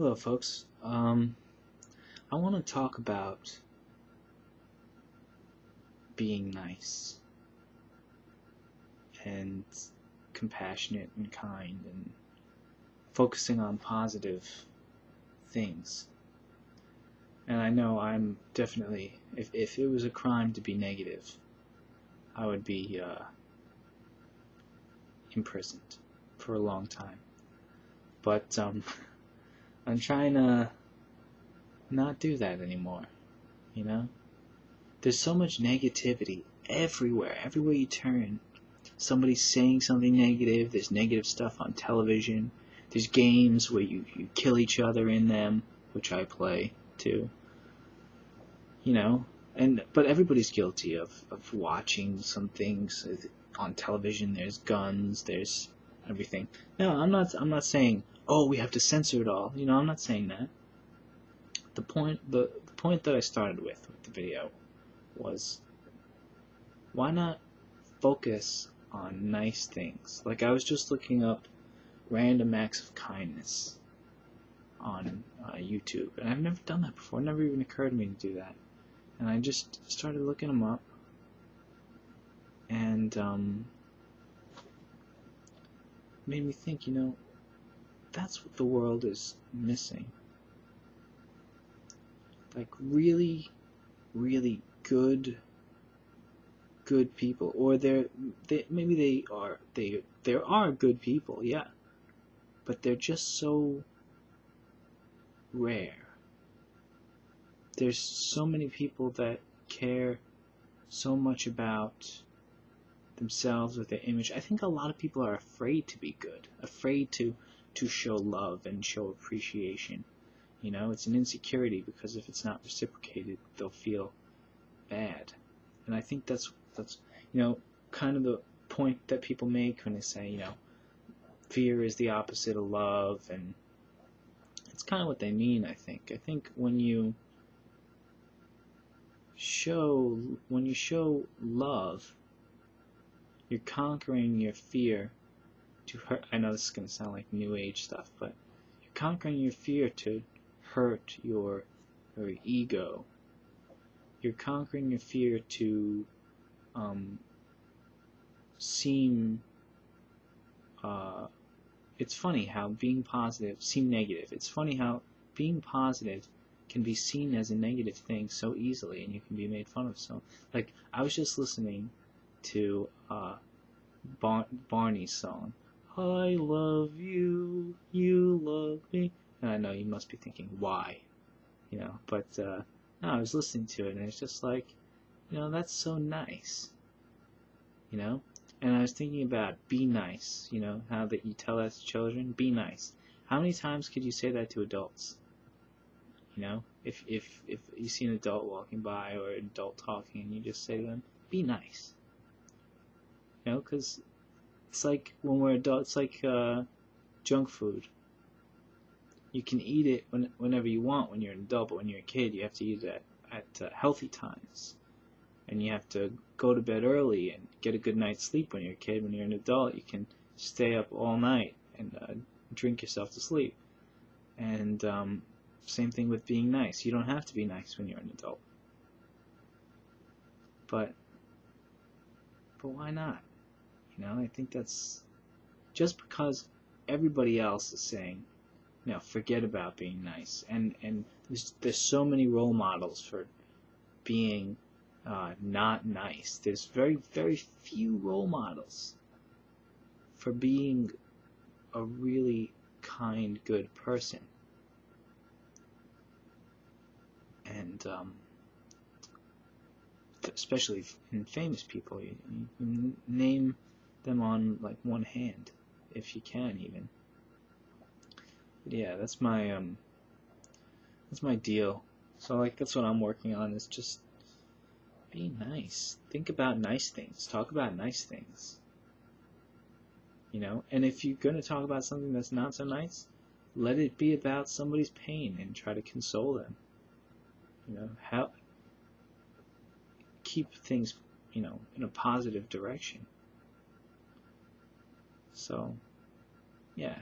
Hello, folks. I want to talk about being nice and compassionate and kind and focusing on positive things. And I know I'm definitely, if it was a crime to be negative, I would be imprisoned for a long time. But I'm trying to not do that anymore, you know? There's so much negativity everywhere you turn. Somebody's saying something negative. There's negative stuff on television. There's games where you kill each other in them, which I play too. You know, but everybody's guilty of watching some things on television. There's guns, there's everything. No, I'm not saying, oh, we have to censor it all. You know, I'm not saying that. The point that I started with the video was, why not focus on nice things? Like, I was just looking up random acts of kindness on YouTube, and I've never done that before. It never even occurred to me to do that. And I just started looking them up, and made me think, you know, that's what the world is missing. Like, really, really good people, or there are good people, yeah, but they're just so rare. There's so many people that care so much about themselves or their image. I think a lot of people are afraid to be good, afraid to show love and show appreciation. You know, it's an insecurity, because if it's not reciprocated, they'll feel bad. And I think that's you know, kind of the point that people make when they say, you know, fear is the opposite of love, and it's kind of what they mean. I think when you show love, you're conquering your fear to hurt. I know this is going to sound like new age stuff, but you're conquering your fear to hurt your ego. You're conquering your fear to seem, it's funny how being positive seem negative. It's funny how being positive can be seen as a negative thing so easily, and you can be made fun of. So, like, I was just listening to Barney's song, I love you, you love me. And I know you must be thinking, why? You know, but no, I was listening to it, and it's just like, you know, that's so nice. You know? And I was thinking about, be nice. You know, how that you tell that to children, be nice. How many times could you say that to adults? You know, if you see an adult walking by, or an adult talking, and you just say to them, be nice. You know, because it's like when we're adults, it's like junk food. You can eat it whenever you want when you're an adult, but when you're a kid, you have to eat it at healthy times. And you have to go to bed early and get a good night's sleep when you're a kid. When you're an adult, you can stay up all night and drink yourself to sleep. And same thing with being nice. You don't have to be nice when you're an adult. But why not? You know, I think that's just because everybody else is saying, you know, forget about being nice. And there's so many role models for being not nice. There's very, very few role models for being a really kind, good person. And especially in famous people, you can name them on like one hand, if you can even. But yeah, that's my deal. So, like, that's what I'm working on, is just be nice. Think about nice things. Talk about nice things. You know, and if you're going to talk about something that's not so nice, let it be about somebody's pain and try to console them. You know, keep things, you know, in a positive direction. So, yeah.